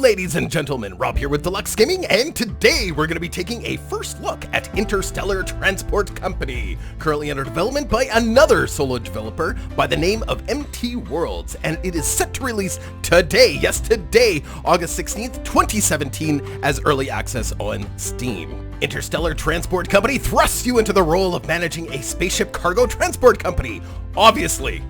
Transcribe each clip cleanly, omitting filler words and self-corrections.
ladies and gentlemen, Rob here with Deluks Gaming, and today we're going to be taking a first look at Interstellar Transport Company, currently under development by another solo developer by the name of MT Worlds, and it is set to release today, yes today, August 16th, 2017, as early access on Steam. Interstellar Transport Company thrusts you into the role of managing a spaceship cargo transport company, obviously.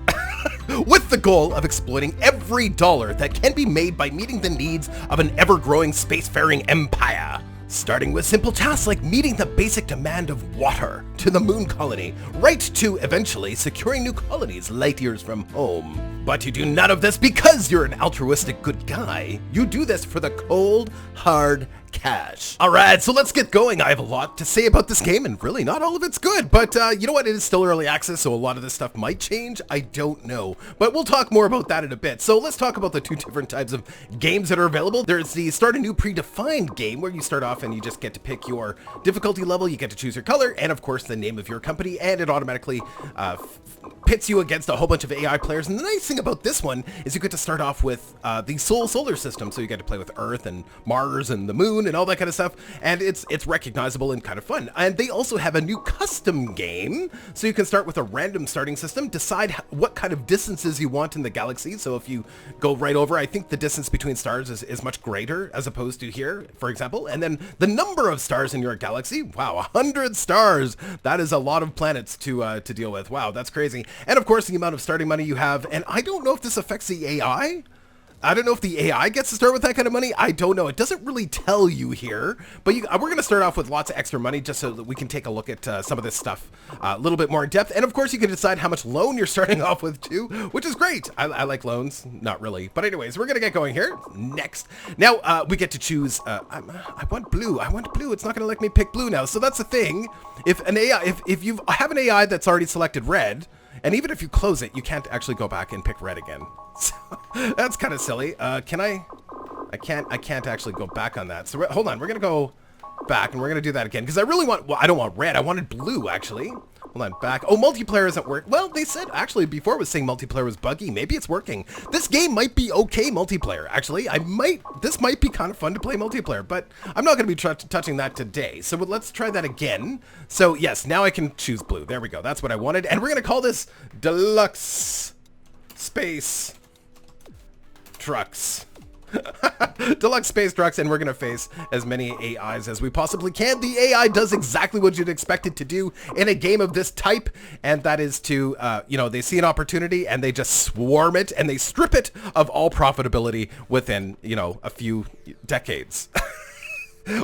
With the goal of exploiting every dollar that can be made by meeting the needs of an ever-growing spacefaring empire. Starting with simple tasks like meeting the basic demand of water to the moon colony, right to eventually securing new colonies light years from home. But you do none of this because you're an altruistic good guy. You do this for the cold, hard cash. Alright, so let's get going. I have a lot to say about this game, and really not all of it's good, but you know what, it is still early access, so a lot of this stuff might change. I don't know, but we'll talk more about that in a bit. So let's talk about the two different types of games that are available. There's the start a new predefined game, where you start off and you just get to pick your difficulty level, you get to choose your color, and of course the name of your company, and it automatically pits you against a whole bunch of AI players. And the nice thing about this one is you get to start off with the solar system, so you get to play with Earth and Mars and the moon and all that kind of stuff, and it's recognizable and kind of fun. And they also have a new custom game, so you can start with a random starting system, decide what kind of distances you want in the galaxy. So if you go right over, I think the distance between stars is much greater as opposed to here, for example. And then the number of stars in your galaxy, wow, 100 stars. That is a lot of planets to deal with. Wow, that's crazy. And of course the amount of starting money you have, and I don't know if this affects the AI. I don't know if the AI gets to start with that kind of money. I don't know. It doesn't really tell you here, but we're going to start off with lots of extra money just so that we can take a look at some of this stuff a little bit more in depth. And of course, you can decide how much loan you're starting off with too, which is great. I like loans. Not really. But anyways, we're going to get going here. Next. Now, we get to choose. I want blue. I want blue. It's not going to let me pick blue now. So that's the thing. If an AI, if you have an AI that's already selected red, and even if you close it, you can't actually go back and pick red again. So that's kind of silly. Can I? I can't actually go back on that. So hold on. We're going to go back and we're going to do that again. Because I really want, well, I don't want red. I wanted blue, actually. Hold on, back. Oh, multiplayer isn't working. Well, they said, actually, before it was saying multiplayer was buggy. Maybe it's working. This game might be okay multiplayer, actually. This might be kind of fun to play multiplayer, but I'm not going to be touching that today. So let's try that again. So, yes, now I can choose blue. There we go. That's what I wanted. And we're going to call this Deluks Space Trucks. Deluxe space trucks, and we're gonna face as many AIs as we possibly can. The AI does exactly what you'd expect it to do in a game of this type, and that is to, they see an opportunity and they just swarm it and they strip it of all profitability within, a few decades,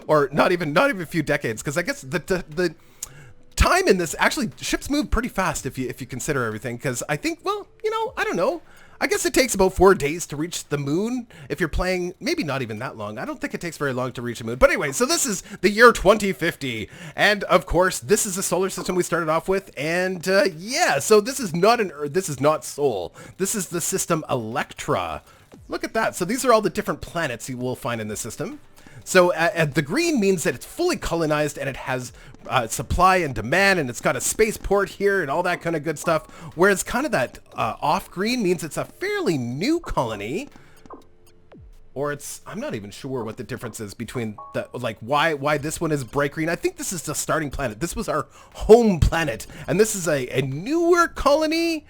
or not even a few decades, because I guess the time in this, actually ships move pretty fast if you consider everything, because I think, well, I don't know. I guess it takes about 4 days to reach the moon if you're playing, maybe not even that long. I don't think it takes very long to reach the moon. But anyway, so this is the year 2050. And of course, this is the solar system we started off with. And yeah, so this is not this is not Sol. This is the system Electra. Look at that. So these are all the different planets you will find in the system. So the green means that it's fully colonized and it has supply and demand, and it's got a spaceport here and all that kind of good stuff. Whereas kind of that off green means it's a fairly new colony, or I'm not even sure what the difference is between why this one is bright green. I think this is the starting planet. This was our home planet, and this is a newer colony.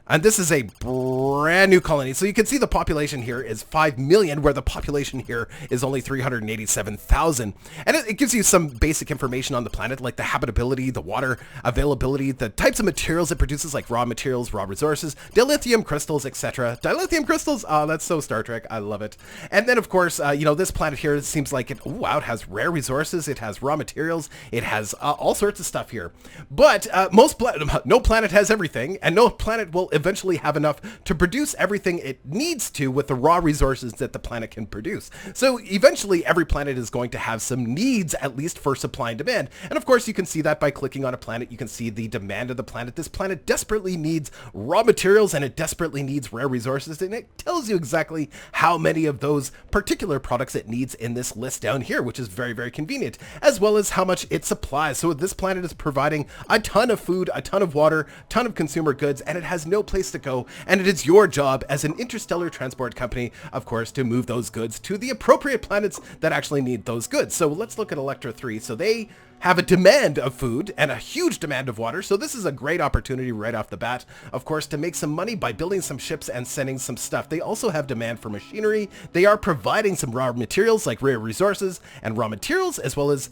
And this is a brand new colony. So you can see the population here is 5 million, where the population here is only 387,000. And it gives you some basic information on the planet, like the habitability, the water availability, the types of materials it produces, like raw materials, raw resources, dilithium crystals, etc. Dilithium crystals, oh, that's so Star Trek. I love it. And then, of course, this planet here, it seems like it has rare resources, it has raw materials, it has all sorts of stuff here. But no planet has everything, and no planet will eventually have enough to produce everything it needs to with the raw resources that the planet can produce. So eventually every planet is going to have some needs, at least for supply and demand. And of course you can see that by clicking on a planet. You can see the demand of the planet. This planet desperately needs raw materials and it desperately needs rare resources, and it tells you exactly how many of those particular products it needs in this list down here, which is very, very convenient, as well as how much it supplies. So this planet is providing a ton of food, a ton of water, a ton of consumer goods, and it has no place to go, and it is your job as an interstellar transport company, of course, to move those goods to the appropriate planets that actually need those goods. So let's look at Electra 3. So they have a demand of food and a huge demand of water. So this is a great opportunity right off the bat, of course, to make some money by building some ships and sending some stuff. They also have demand for machinery. They are providing some raw materials like rare resources and raw materials, as well as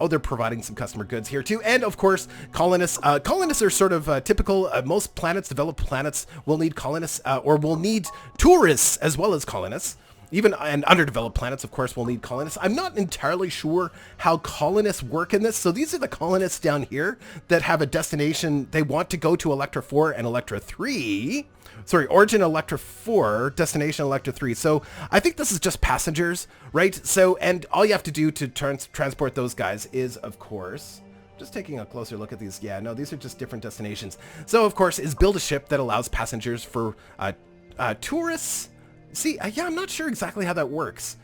they're providing some customer goods here too. And of course, colonists. Colonists are sort of typical. Most planets, developed planets, will need colonists or will need tourists as well as colonists. Even and underdeveloped planets, of course, will need colonists. I'm not entirely sure how colonists work in this. So these are the colonists down here that have a destination. They want to go to Electra 4 and Electra 3. Sorry, origin Electra 4, destination Electra 3. So I think this is just passengers, right? So, and all you have to do to transport those guys is, of course, just taking a closer look at these. Yeah, no, these are just different destinations. So, of course, is build a ship that allows passengers for tourists. See, yeah, I'm not sure exactly how that works.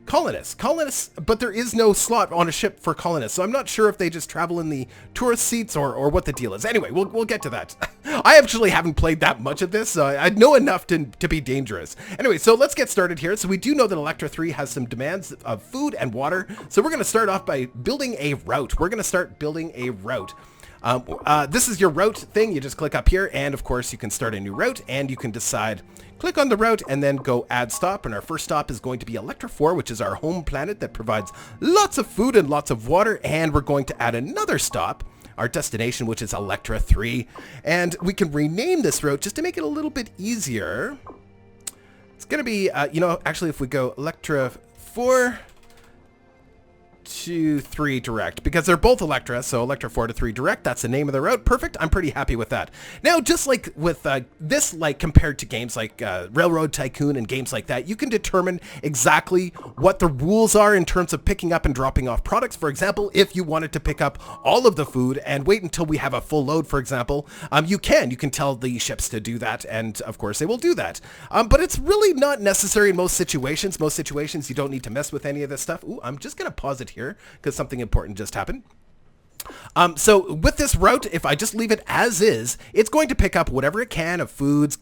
Colonists, but there is no slot on a ship for colonists, so I'm not sure if they just travel in the tourist seats or what the deal is. Anyway, we'll get to that. I actually haven't played that much of this, so I know enough to be dangerous. Anyway, so let's get started here. So we do know that Electra 3 has some demands of food and water, so we're going to start off by building a route. We're going to start building a route. This is your route thing. You just click up here, and of course you can start a new route, and you can decide, click on the route and then go add stop. And our first stop is going to be Electra 4, which is our home planet that provides lots of food and lots of water. And we're going to add another stop, our destination, which is Electra 3. And we can rename this route just to make it a little bit easier. It's going to be, actually, if we go Electra 4 to 3 direct, because they're both Electra, so Electra 4 to 3 direct, that's the name of the route. Perfect. I'm pretty happy with that. Now, just like with this, like compared to games like Railroad Tycoon and games like that, you can determine exactly what the rules are in terms of picking up and dropping off products. For example, if you wanted to pick up all of the food and wait until we have a full load, for example, you can tell the ships to do that, and of course they will do that. But it's really not necessary in most situations. Most situations you don't need to mess with any of this stuff. Ooh, I'm just going to pause it here because something important just happened. So with this route, if I just leave it as is, it's going to pick up whatever it can of food,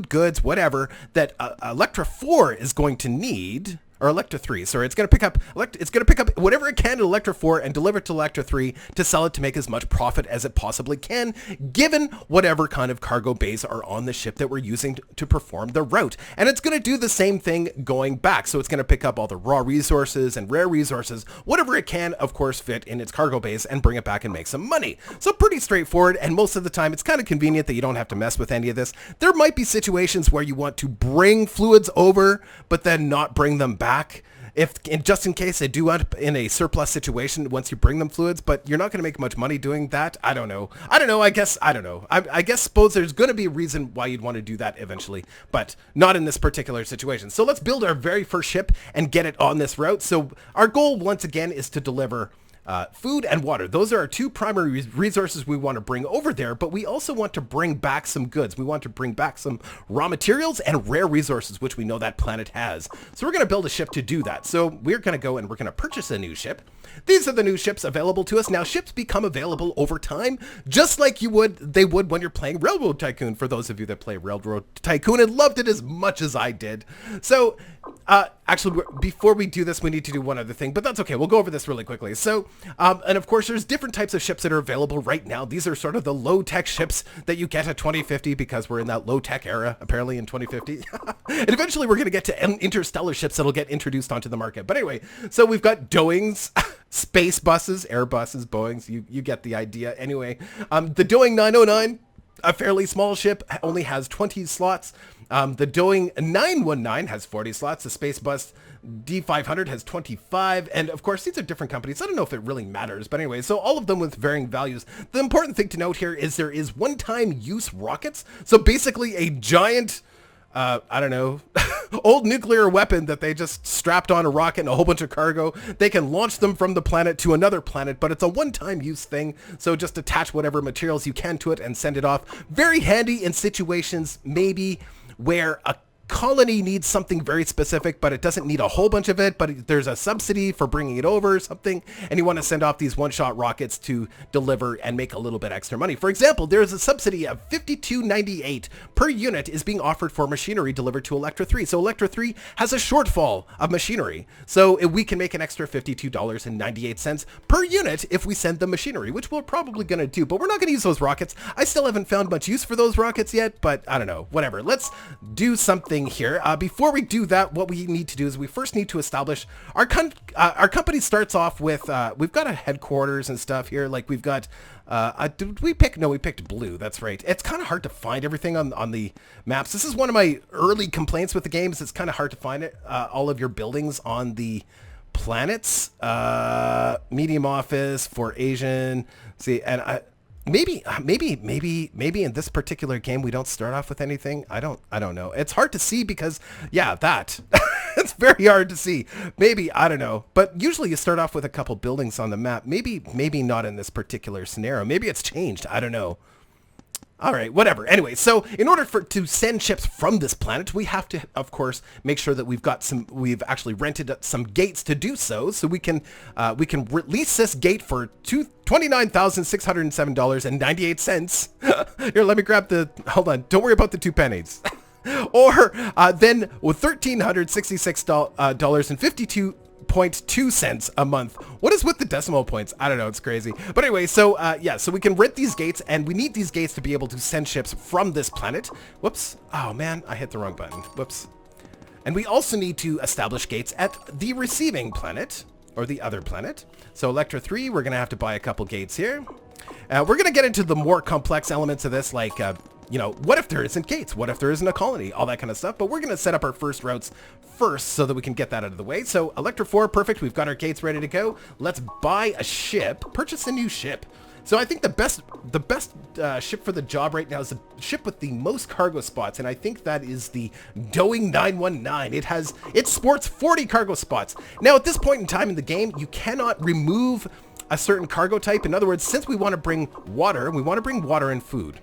goods, whatever that Electra 4 is going to need. Or Electra 3, sorry, it's going to pick up whatever it can in Electra 4 and deliver it to Electra 3 to sell it to make as much profit as it possibly can, given whatever kind of cargo bays are on the ship that we're using to perform the route. And it's going to do the same thing going back. So it's going to pick up all the raw resources and rare resources, whatever it can, of course, fit in its cargo bays and bring it back and make some money. So pretty straightforward, and most of the time it's kind of convenient that you don't have to mess with any of this. There might be situations where you want to bring fluids over, but then not bring them back. Just in case they do end up in a surplus situation once you bring them fluids, but you're not going to make much money doing that. I don't know. I guess suppose there's going to be a reason why you'd want to do that eventually, but not in this particular situation. So let's build our very first ship and get it on this route. So our goal once again is to deliver food and water. Those are our two primary resources we want to bring over there, but we also want to bring back some goods. We want to bring back some raw materials and rare resources, which we know that planet has. So we're going to build a ship to do that. So we're going to go and we're going to purchase a new ship. These are the new ships available to us. Now, ships become available over time, just like they would when you're playing Railroad Tycoon, for those of you that play Railroad Tycoon and loved it as much as I did. So, actually, before we do this, we need to do one other thing, but that's okay. We'll go over this really quickly. So, and of course, there's different types of ships that are available right now. These are sort of the low-tech ships that you get at 2050, because we're in that low-tech era, apparently, in 2050. And eventually, we're going to get to interstellar ships that'll get introduced onto the market. But anyway, so we've got Doings, space buses, Airbuses, Boeings, you get the idea. Anyway, the Doing 909, a fairly small ship, only has 20 slots. The Doing 919 has 40 slots. The Space Bus D500 has 25. And of course, these are different companies. I don't know if it really matters, but anyway, so all of them with varying values. The important thing to note here is there is one-time use rockets. So basically a giant, old nuclear weapon that they just strapped on a rocket and a whole bunch of cargo. They can launch them from the planet to another planet, but it's a one-time use thing. So just attach whatever materials you can to it and send it off. Very handy in situations maybe where a colony needs something very specific, but it doesn't need a whole bunch of it, but there's a subsidy for bringing it over or something, and you want to send off these one-shot rockets to deliver and make a little bit extra money. For example, there's a subsidy of $52.98 per unit is being offered for machinery delivered to Electra 3. So Electra 3 has a shortfall of machinery. So we can make an extra $52.98 per unit if we send the machinery, which we're probably going to do, but we're not going to use those rockets. I still haven't found much use for those rockets yet, but I don't know, whatever. Let's do something here. Before we do that, what we need to do is we first need to establish our company starts off with, we've got a headquarters and stuff here. Like we've got, did we pick? No, we picked blue. That's right. It's kind of hard to find everything on the maps. This is one of my early complaints with the games. It's kind of hard to find it, all of your buildings on the planets. Medium office for Asian. See, and maybe in this particular game we don't start off with anything. I don't know. It's hard to see because that it's very hard to see. Maybe, I don't know. But usually you start off with a couple buildings on the map. Maybe not in this particular scenario. Maybe it's changed. I don't know. All right, whatever. Anyway, so in order to send ships from this planet, we have to, of course, make sure that we've actually rented some gates to do so. So we can release this gate for $29,607.98. Here, let me grab hold on. Don't worry about the 2 pennies. Or then with $1,366.52.2 a month. What is with the decimal points? I don't know. It's crazy. But anyway, so so we can rent these gates, and we need these gates to be able to send ships from this planet. Whoops. Oh man, I hit the wrong button. Whoops. And we also need to establish gates at the receiving planet, or the other planet. So Electra 3, we're going to have to buy a couple gates here. We're going to get into the more complex elements of this, like what if there isn't gates? What if there isn't a colony? All that kind of stuff. But we're going to set up our first routes first so that we can get that out of the way. So Electra 4, perfect. We've got our gates ready to go. Let's buy a ship. Purchase a new ship. So I think the best ship for the job right now is the ship with the most cargo spots, and I think that is the Doing 919. It sports 40 cargo spots. Now at this point in time in the game, you cannot remove a certain cargo type. In other words, since we want to bring water and food.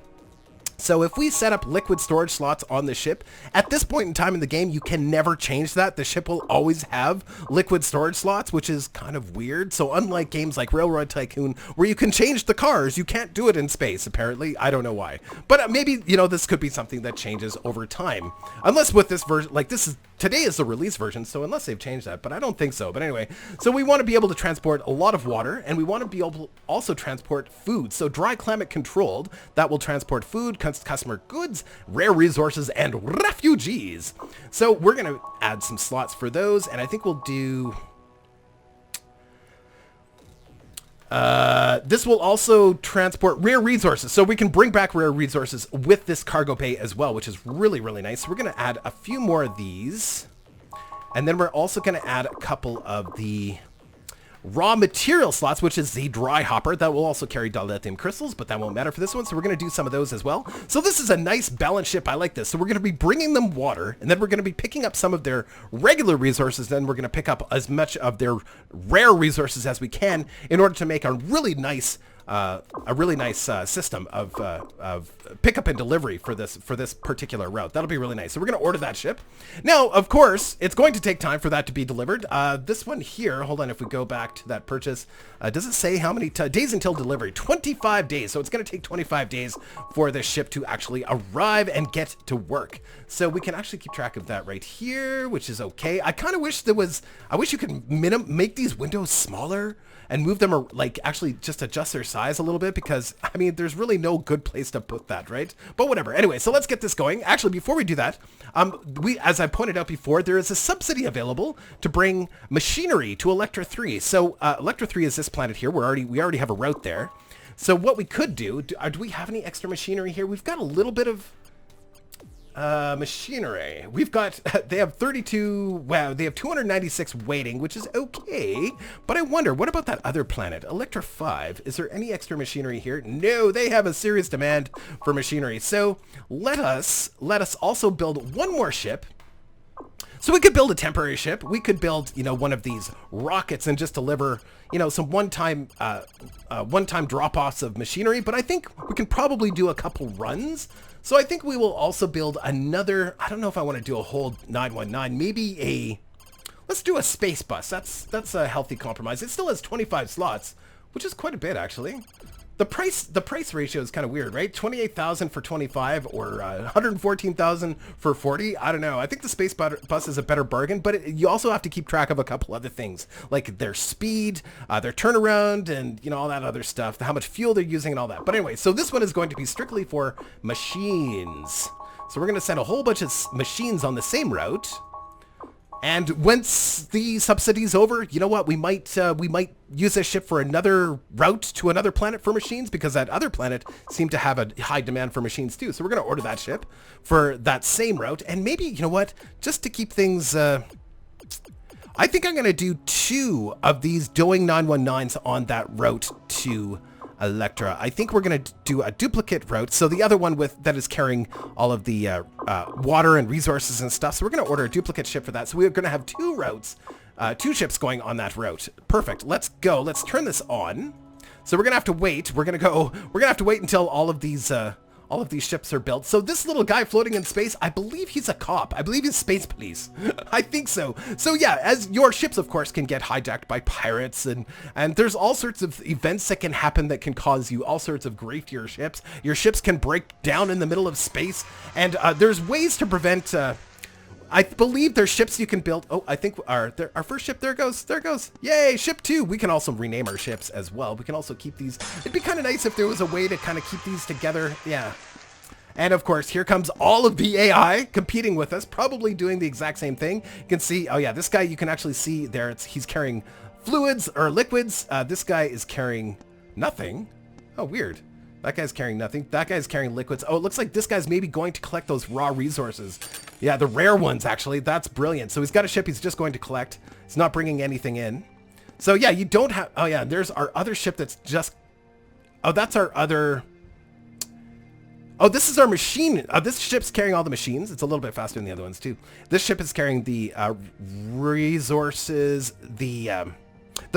So if we set up liquid storage slots on the ship, at this point in time in the game, you can never change that. The ship will always have liquid storage slots, which is kind of weird. So unlike games like Railroad Tycoon, where you can change the cars, you can't do it in space, apparently. I don't know why. But maybe, this could be something that changes over time. Unless with this version, today is the release version, so unless they've changed that, but I don't think so. But anyway, so we want to be able to transport a lot of water, and we want to be able to also transport food. So dry climate controlled, that will transport food, customer goods, rare resources, and refugees. So we're going to add some slots for those, and I think we'll do... this will also transport rare resources, so we can bring back rare resources with this cargo bay as well, which is really, really nice. So we're going to add a few more of these, and then we're also going to add a couple of the raw material slots, which is the dry hopper. That will also carry dilithium crystals, but that won't matter for this one, so we're going to do some of those as well. So this is a nice balanced ship. I like this. So we're going to be bringing them water, and then we're going to be picking up some of their regular resources, then we're going to pick up as much of their rare resources as we can in order to make a really nice system of pickup and delivery for this particular route. That'll be really nice. So we're going to order that ship. Now, of course, it's going to take time for that to be delivered. This one here, hold on, if we go back to that purchase, does it say how many days until delivery? 25 days. So it's going to take 25 days for this ship to actually arrive and get to work. So we can actually keep track of that right here, which is okay. I kind of wish I wish you could make these windows smaller and move them, or actually just adjust their size a little bit, because I mean there's really no good place to put that, right? But whatever. Anyway, so let's get this going. Actually, before we do that, as I pointed out before, there is a subsidy available to bring machinery to Electra 3. So Electra 3 is this planet here. We already have a route there. So what we could do we have any extra machinery here? We've got a little bit of machinery. They have 296 waiting, which is okay, but I wonder, what about that other planet, Electra 5? Is there any extra machinery here? No, they have a serious demand for machinery. So let us also build one more ship. So we could build a temporary ship. We could build, one of these rockets and just deliver, some one-time drop-offs of machinery. But I think we can probably do a couple runs. So I think we will also build another, I don't know if I want to do a whole 919, maybe let's do a space bus. That's a healthy compromise. It still has 25 slots, which is quite a bit actually. The price ratio is kind of weird, right? 28,000 for 25 or 114,000 for 40. I don't know. I think the space bus is a better bargain, but you also have to keep track of a couple other things, like their speed, their turnaround, and all that other stuff, how much fuel they're using and all that. But anyway, so this one is going to be strictly for machines. So we're going to send a whole bunch of machines on the same route. And once the subsidy's over, you know what? We might use this ship for another route to another planet for machines, because that other planet seemed to have a high demand for machines too. So we're going to order that ship for that same route. And maybe, you know what? Just to keep things, I think I'm going to do 2 of these Doing 919s on that route to Electra. I think we're going to do a duplicate route, so the other one that is carrying all of the water and resources and stuff. So we're going to order a duplicate ship for that. So we're going to have 2 routes, 2 ships going on that route. Perfect. Let's go. Let's turn this on. So we're going to have to wait. We're going to have to wait until all of these ships are built. So this little guy floating in space, I believe he's a cop. I believe he's space police. I think so. So yeah, as your ships, of course, can get hijacked by pirates, and there's all sorts of events that can happen that can cause you all sorts of grief to your ships. Your ships can break down in the middle of space, and there's ways to prevent... I believe there's ships you can build. Oh, I think our first ship, there goes. Yay, ship 2. We can also rename our ships as well. We can also keep these. It'd be kind of nice if there was a way to kind of keep these together. Yeah. And of course, here comes all of the AI competing with us, probably doing the exact same thing. You can see, oh yeah, this guy, you can actually see there, he's carrying fluids or liquids. This guy is carrying nothing. Oh, weird. That guy's carrying nothing. That guy's carrying liquids. Oh, it looks like this guy's maybe going to collect those raw resources. Yeah, the rare ones, actually. That's brilliant. So he's got a ship he's just going to collect. He's not bringing anything in. So yeah, you don't have... Oh yeah, there's our other ship that's just... Oh, that's our other... Oh, this is our machine. This ship's carrying all the machines. It's a little bit faster than the other ones, too. This ship is carrying the resources, the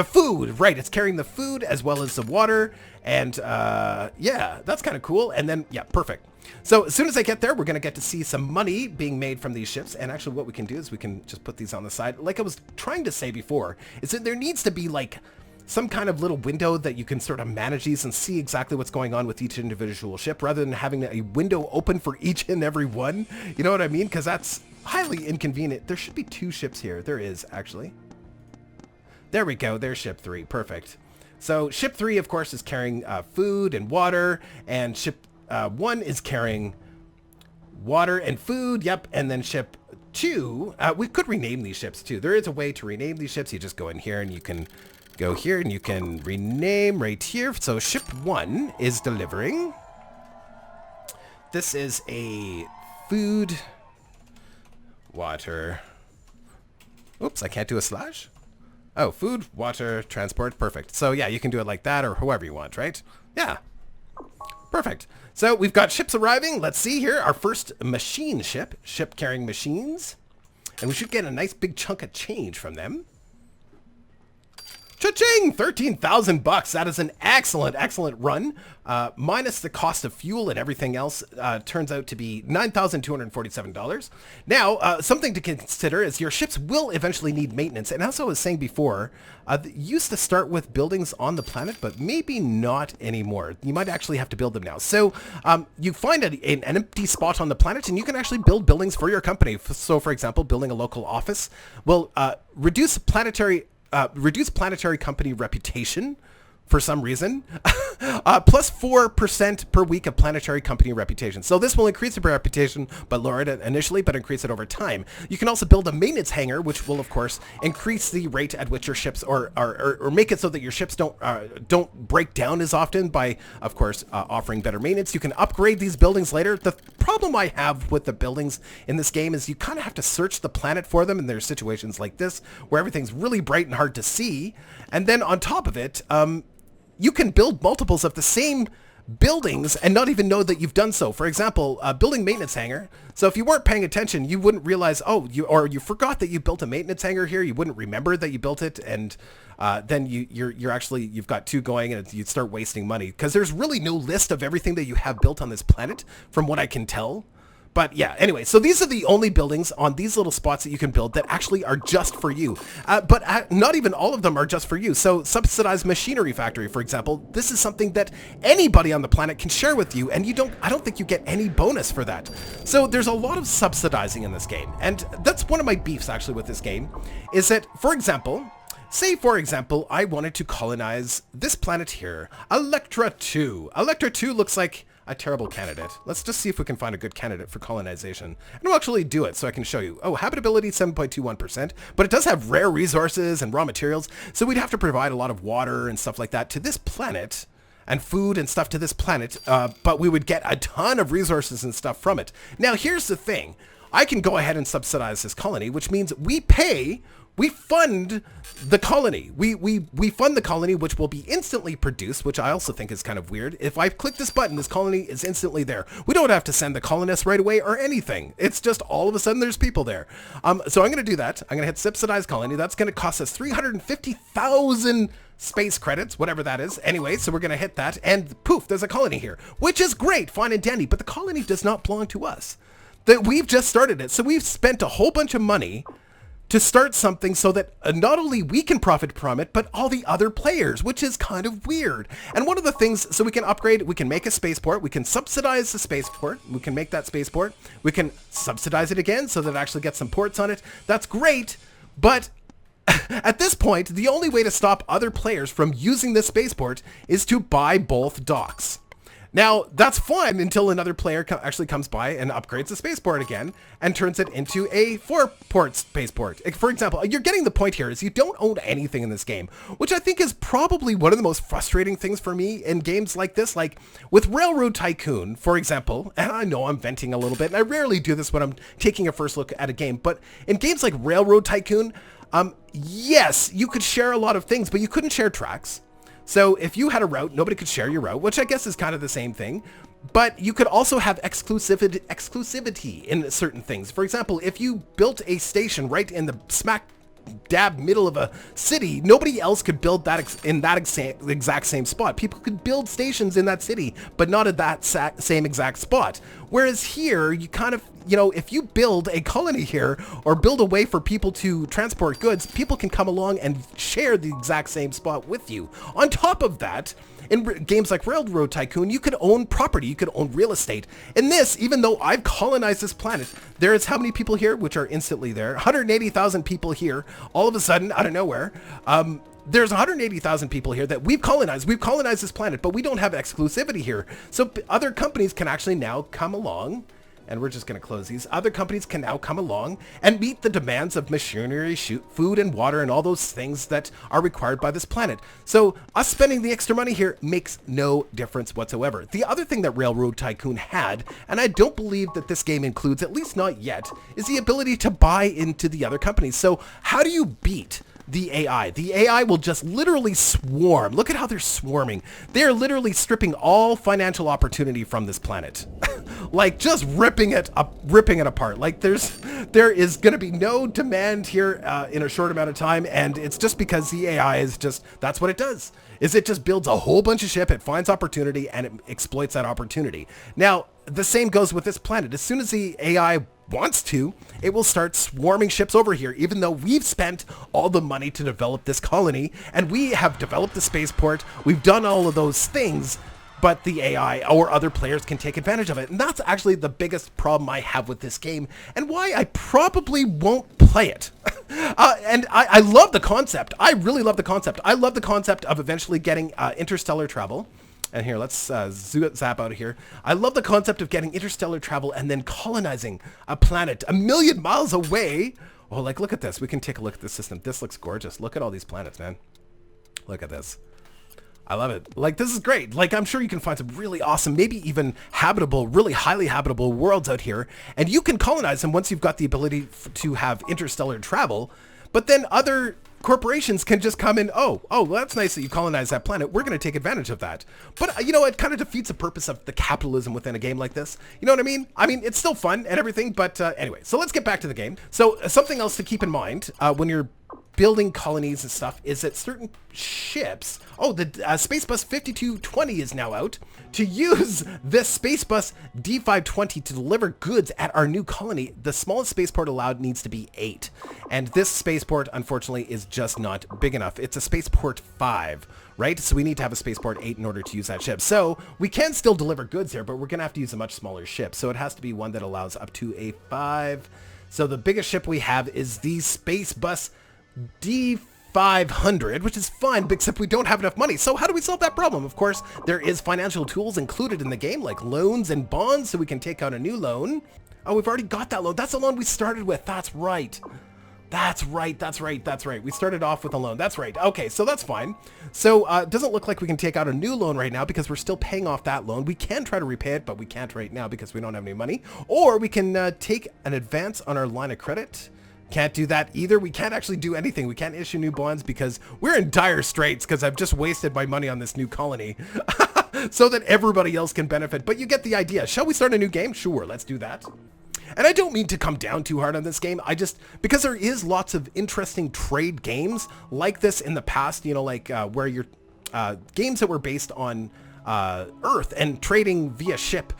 food, right? It's carrying the food as well as the water, and yeah, that's kind of cool. And then, yeah, perfect. So as soon as I get there, we're going to get to see some money being made from these ships. And actually what we can do is we can just put these on the side. Like I was trying to say before, is that there needs to be like some kind of little window that you can sort of manage these and see exactly what's going on with each individual ship, rather than having a window open for each and every one. You know what I mean? Because that's highly inconvenient. There should be 2 ships here. There is, actually. There we go. There's ship 3. Perfect. So ship 3, of course, is carrying food and water, and ship 1 is carrying water and food. Yep. And then ship 2, we could rename these ships too. There is a way to rename these ships. You just go in here and you can go here and you can rename right here. So ship 1 is delivering. This is a food, water. Oops, I can't do a slash. Oh, food, water, transport. Perfect. So yeah, you can do it like that or however you want, right? Yeah. Perfect. So we've got ships arriving. Let's see here. Our first machine ship carrying machines. And we should get a nice big chunk of change from them. Cha-ching! 13,000 bucks. That is an excellent, excellent run. Minus the cost of fuel and everything else, turns out to be $9,247. Now, something to consider is your ships will eventually need maintenance. And as I was saying before, used to start with buildings on the planet, but maybe not anymore. You might actually have to build them now. So you find an empty spot on the planet and you can actually build buildings for your company. So for example, building a local office will reduce planetary company reputation for some reason, plus 4% per week of planetary company reputation. So this will increase the reputation, but lower it initially, but increase it over time. You can also build a maintenance hangar, which will, of course, increase the rate at which your ships, or make it so that your ships don't break down as often by, of course, offering better maintenance. You can upgrade these buildings later. The problem I have with the buildings in this game is you kind of have to search the planet for them, and there's situations like this where everything's really bright and hard to see. And then on top of it, you can build multiples of the same buildings and not even know that you've done so. For example, building maintenance hangar. So if you weren't paying attention, you wouldn't realize, you forgot that you built a maintenance hangar here. You wouldn't remember that you built it, and then you've got two going, and you start wasting money because there's really no list of everything that you have built on this planet, from what I can tell. But yeah, anyway, so these are the only buildings on these little spots that you can build that actually are just for you. But not even all of them are just for you. So subsidized machinery factory, for example, this is something that anybody on the planet can share with you, and I don't think you get any bonus for that. So there's a lot of subsidizing in this game. And that's one of my beefs actually with this game, is that, for example, I wanted to colonize this planet here, Electra 2. Electra 2 looks like a terrible candidate. Let's just see if we can find a good candidate for colonization. And we'll actually do it so I can show you. Oh, habitability 7.21%, but it does have rare resources and raw materials, so we'd have to provide a lot of water and stuff like that to this planet, and food and stuff to this planet, but we would get a ton of resources and stuff from it. Now, here's the thing. I can go ahead and subsidize this colony, which means we fund the colony. We fund the colony, which will be instantly produced, which I also think is kind of weird. If I click this button, this colony is instantly there. We don't have to send the colonists right away or anything. It's just all of a sudden there's people there. So I'm going to do that. I'm going to hit subsidize colony. That's going to cost us 350,000 space credits, whatever that is. Anyway, so we're going to hit that, and poof, there's a colony here, which is great, fine and dandy, but the colony does not belong to us. We've just started it. So we've spent a whole bunch of money to start something so that not only we can profit from it, but all the other players, which is kind of weird. And one of the things, so we can upgrade, we can make a spaceport, we can subsidize the spaceport, we can make that spaceport, we can subsidize it again so that it actually gets some ports on it. That's great, but at this point, the only way to stop other players from using this spaceport is to buy both docks. Now, that's fine until another player actually comes by and upgrades the spaceport again and turns it into a 4-port spaceport. For example, you're getting the point here is you don't own anything in this game, which I think is probably one of the most frustrating things for me in games like this. Like with Railroad Tycoon, for example, and I know I'm venting a little bit, and I rarely do this when I'm taking a first look at a game, but in games like Railroad Tycoon, yes, you could share a lot of things, but you couldn't share tracks. So if you had a route, nobody could share your route, which I guess is kind of the same thing. But you could also have exclusivity in certain things. For example, if you built a station right in the smack dab middle of a city, nobody else could build that in that exact same spot. People could build stations in that city, but not at that same exact spot. Whereas here, you kind of, if you build a colony here or build a way for people to transport goods, people can come along and share the exact same spot with you. On top of that, in games like Railroad Tycoon, you could own property, you could own real estate. In this, even though I've colonized this planet, there is how many people here, which are instantly there? 180,000 people here, all of a sudden, out of nowhere. There's 180,000 people here that we've colonized. We've colonized this planet, but we don't have exclusivity here. So other companies can actually now come along, and we're just going to close these. Other companies can now come along and meet the demands of machinery, food and water, and all those things that are required by this planet. So us spending the extra money here makes no difference whatsoever. The other thing that Railroad Tycoon had, and I don't believe that this game includes, at least not yet, is the ability to buy into the other companies. So how do you beat the AI? The AI will just literally swarm. Look at how they're swarming. They're literally stripping all financial opportunity from this planet. Like just ripping it apart. Like there is going to be no demand here in a short amount of time, and it's just because the AI is just, that's what it does. Is it just builds a whole bunch of ship, it finds opportunity, and it exploits that opportunity. Now, the same goes with this planet. As soon as the AI wants to, it will start swarming ships over here, even though we've spent all the money to develop this colony, and we have developed the spaceport, we've done all of those things, but the AI or other players can take advantage of it. And that's actually the biggest problem I have with this game, and why I probably won't play it. And I love the concept. I really love the concept. I love the concept of eventually getting interstellar travel. And here, let's zap out of here. I love the concept of getting interstellar travel and then colonizing a planet 1,000,000 miles away. Oh, like, look at this. We can take a look at this system. This looks gorgeous. Look at all these planets, man. Look at this. I love it. Like, this is great. Like, I'm sure you can find some really awesome, maybe even habitable, really highly habitable worlds out here. And you can colonize them once you've got the ability to have interstellar travel. But then other corporations can just come in, well, that's nice that you colonize that planet. We're going to take advantage of that. But, you know, it kind of defeats the purpose of the capitalism within a game like this. You know what I mean? I mean, it's still fun and everything, but anyway, so let's get back to the game. So something else to keep in mind when you're building colonies and stuff is that certain ships, the Space Bus 5220 is now out. To use this Space Bus D520 to deliver goods at our new colony, the smallest spaceport allowed needs to be 8. And this spaceport, unfortunately, is just not big enough. It's a spaceport 5, right? So we need to have a spaceport 8 in order to use that ship. So we can still deliver goods here, but we're going to have to use a much smaller ship. So it has to be one that allows up to a 5. So the biggest ship we have is the Space Bus D500, which is fun, except we don't have enough money. So how do we solve that problem? Of course, there is financial tools included in the game, like loans and bonds, so we can take out a new loan. Oh, we've already got that loan. That's the loan we started with. That's right. That's right. We started off with a loan. That's right. Okay, so that's fine. So it doesn't look like we can take out a new loan right now because we're still paying off that loan. We can try to repay it, but we can't right now because we don't have any money. Or we can take an advance on our line of credit. Can't do that either. We can't actually do anything. We can't issue new bonds because we're in dire straits because I've just wasted my money on this new colony so that everybody else can benefit. But you get the idea. Shall we start a new game? Sure, let's do that. And I don't mean to come down too hard on this game. Because there is lots of interesting trade games like this in the past, you know, like where you're games that were based on Earth and trading via ship,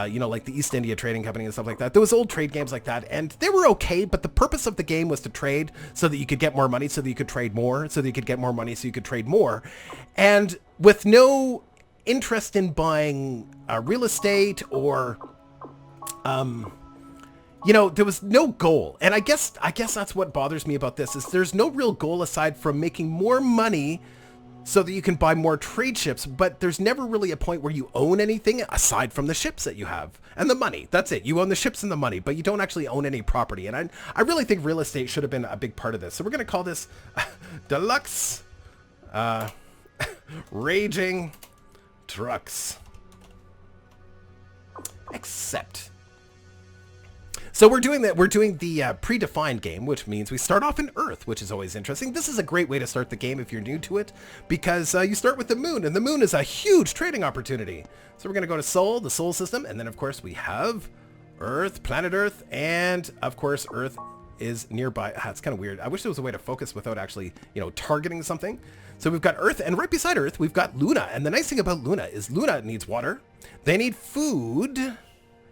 you know, like the East India Trading Company and stuff like that. There was old trade games like that, and they were okay, but the purpose of the game was to trade so that you could get more money, so that you could trade more, so that you could get more money, so you could trade more. And with no interest in buying real estate or, you know, there was no goal. And I guess that's what bothers me about this, is there's no real goal aside from making more money so that you can buy more trade ships, but there's never really a point where you own anything aside from the ships that you have and the money. That's it. You own the ships and the money, but you don't actually own any property. And I really think real estate should have been a big part of this. So we're going to call this Deluks Raging Trucks. Accept. So we're doing that. We're doing the predefined game, which means we start off in Earth, which is always interesting. This is a great way to start the game if you're new to it, because you start with the moon, and the moon is a huge trading opportunity. So we're going to go to Sol, the Sol system, and then of course we have Earth, planet Earth, and of course Earth is nearby. It's kind of weird. I wish there was a way to focus without actually, you know, targeting something. So we've got Earth, and right beside Earth we've got Luna. And the nice thing about Luna is Luna needs water. They need food.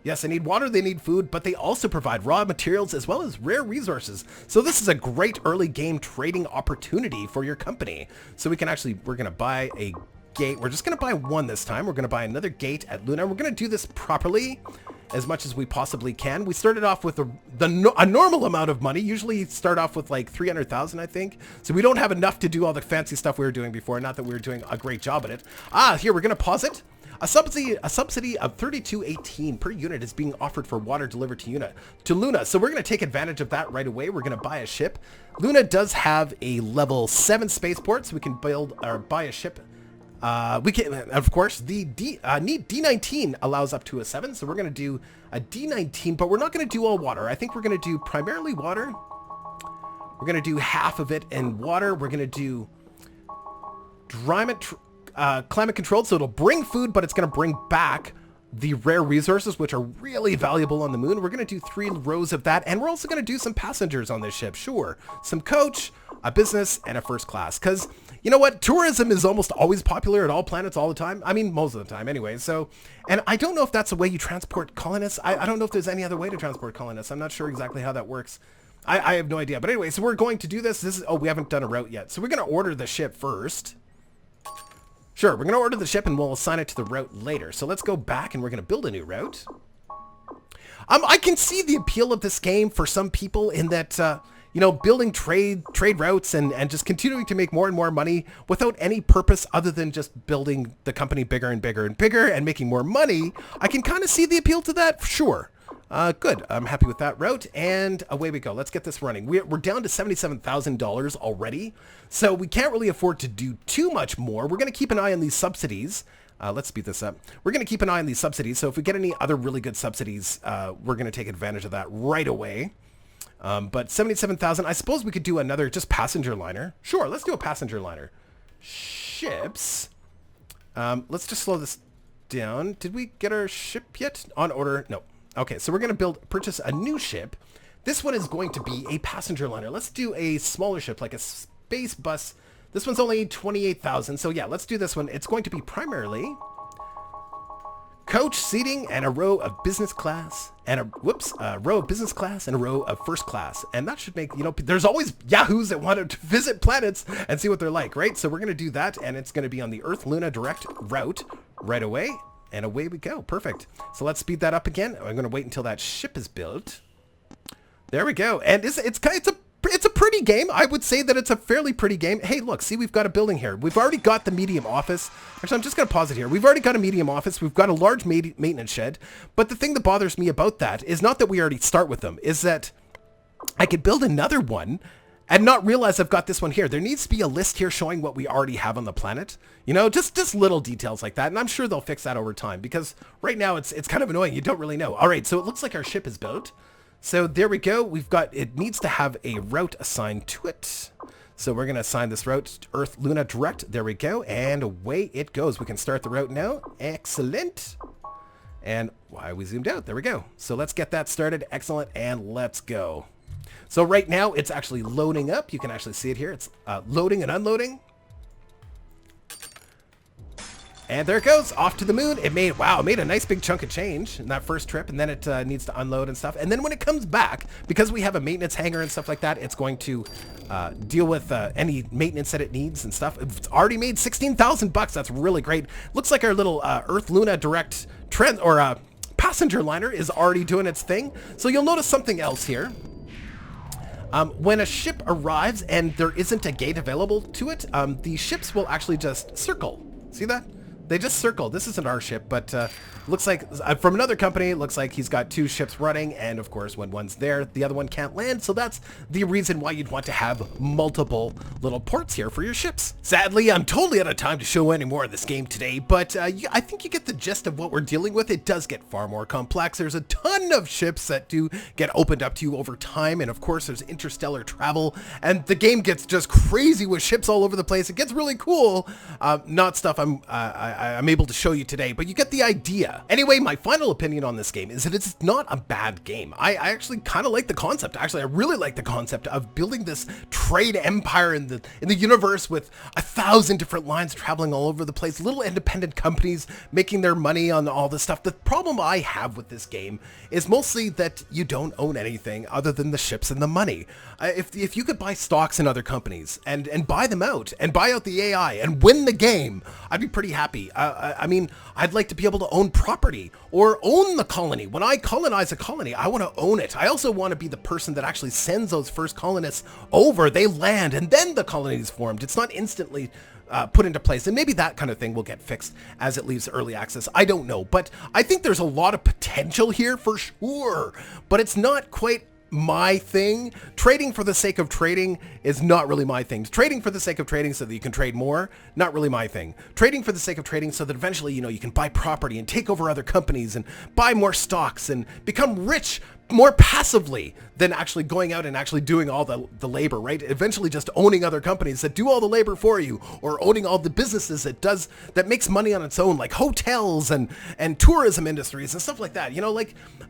Yes, they need water, they need food, but they also provide raw materials as well as rare resources. So this is a great early game trading opportunity for your company. So we're going to buy a gate. We're just going to buy one this time. We're going to buy another gate at Luna. We're going to do this properly as much as we possibly can. We started off with a normal amount of money. Usually start off with like 300,000, I think. So we don't have enough to do all the fancy stuff we were doing before. Not that we were doing a great job at it. Here, we're going to pause it. A subsidy of 32.18 per unit is being offered for water delivered to Luna. So we're going to take advantage of that right away. We're going to buy a ship. Luna does have a level 7 spaceport, so we can build or buy a ship. We can, of course, the D19 allows up to a 7, so we're going to do a D19, but we're not going to do all water. I think we're going to do primarily water. We're going to do half of it in water. We're going to do climate controlled, so it'll bring food, but it's going to bring back the rare resources, which are really valuable on the moon. We're going to do 3 rows of that, and we're also going to do some passengers on this ship. Sure, some coach, a business, and a first class, because you know what? Tourism is almost always popular at all planets all the time. I mean, most of the time anyway. So, and I don't know if that's the way you transport colonists. I don't know if there's any other way to transport colonists. I'm not sure exactly how that works. I have no idea. But anyway, so we're going to do this. We haven't done a route yet. So we're going to order the ship first. Sure, we're going to order the ship and we'll assign it to the route later. So let's go back and we're going to build a new route. I can see the appeal of this game for some people in that, you know, building trade routes and just continuing to make more and more money without any purpose other than just building the company bigger and bigger and bigger and making more money. I can kind of see the appeal to that, sure. Good. I'm happy with that route, and away we go. Let's get this running. We're down to $77,000 already, so we can't really afford to do too much more. We're going to keep an eye on these subsidies. Let's speed this up. We're going to keep an eye on these subsidies, so if we get any other really good subsidies, we're going to take advantage of that right away. But 77,000, I suppose we could do another just passenger liner. Sure, let's do a passenger liner. Ships. Let's just slow this down. Did we get our ship yet? On order? No. Okay, so we're going to purchase a new ship. This one is going to be a passenger liner. Let's do a smaller ship, like a space bus. This one's only 28,000. So yeah, let's do this one. It's going to be primarily coach seating and a row of business class and a row of business class and a row of first class. And that should make, there's always yahoos that want to visit planets and see what they're like, right? So we're going to do that, and it's going to be on the Earth Luna direct route right away. And away we go. Perfect. So let's speed that up again. I'm going to wait until that ship is built. There we go. And it's a pretty game. I would say that it's a fairly pretty game. Hey, look, see, we've got a building here. We've already got the medium office. Actually, I'm just going to pause it here. We've already got a medium office. We've got a large maintenance shed. But the thing that bothers me about that is not that we already start with them, is that I could build another one and not realize I've got this one here. There needs to be a list here showing what we already have on the planet. Just little details like that. And I'm sure they'll fix that over time, because right now it's kind of annoying. You don't really know. All right, so it looks like our ship is built. So there we go. It needs to have a route assigned to it. So we're going to assign this route Earth Luna direct. There we go. And away it goes. We can start the route now. Excellent. And why we zoomed out. There we go. So let's get that started. Excellent. And let's go. So right now it's actually loading up. You can actually see it here. It's loading and unloading. And there it goes, off to the moon. It made a nice big chunk of change in that first trip, and then it needs to unload and stuff. And then when it comes back, because we have a maintenance hangar and stuff like that, it's going to deal with any maintenance that it needs and stuff. It's already made 16,000 bucks. That's really great. Looks like our little Earth Luna direct passenger liner is already doing its thing. So you'll notice something else here. When a ship arrives and there isn't a gate available to it, the ships will actually just circle. See that? They just circle. This isn't our ship, but looks like from another company, it looks like he's got two ships running, and of course when one's there, the other one can't land, so that's the reason why you'd want to have multiple little ports here for your ships. Sadly, I'm totally out of time to show any more of this game today, but I think you get the gist of what we're dealing with. It does get far more complex. There's a ton of ships that do get opened up to you over time, and of course there's interstellar travel, and the game gets just crazy with ships all over the place. It gets really cool. Not stuff I'm able to show you today, but you get the idea. Anyway, my final opinion on this game is that it's not a bad game. I actually kind of like the concept. Actually, I really like the concept of building this trade empire in the universe with 1,000 different lines traveling all over the place, little independent companies making their money on all this stuff. The problem I have with this game is mostly that you don't own anything other than the ships and the money. If you could buy stocks in other companies and buy them out and buy out the AI and win the game, I'd be pretty happy. I mean, I'd like to be able to own property or own the colony. When I colonize a colony, I want to own it. I also want to be the person that actually sends those first colonists over. They land and then the colony is formed. It's not instantly put into place. And maybe that kind of thing will get fixed as it leaves early access. I don't know. But I think there's a lot of potential here for sure. But it's not quite my thing. Trading for the sake of trading is not really my thing. Trading for the sake of trading so that you can trade more, not really my thing. Trading for the sake of trading so that eventually, you can buy property and take over other companies and buy more stocks and become rich more passively than actually going out and actually doing all the labor, right? Eventually just owning other companies that do all the labor for you, or owning all the businesses that makes money on its own, like hotels and tourism industries and stuff like that.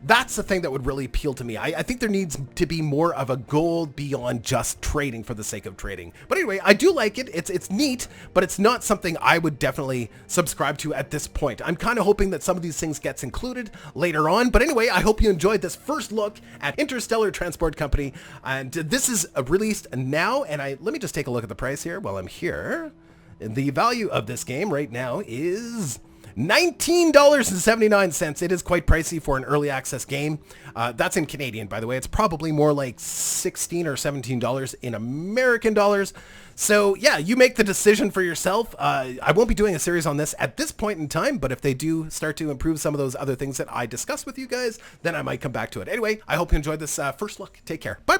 That's the thing that would really appeal to me. I think there needs to be more of a goal beyond just trading for the sake of trading. But anyway, I do like it. It's neat, but it's not something I would definitely subscribe to at this point. I'm kind of hoping that some of these things gets included later on. But anyway, I hope you enjoyed this first look at Interstellar Transport Company, and this is released now. And let me just take a look at the price here while I'm here. The value of this game right now is $19.79. It is quite pricey for an early access game. That's in Canadian, by the way. It's probably more like $16 or $17 in American dollars. So yeah, you make the decision for yourself. I won't be doing a series on this at this point in time, but if they do start to improve some of those other things that I discussed with you guys, then I might come back to it. Anyway, I hope you enjoyed this first look. Take care. Bye.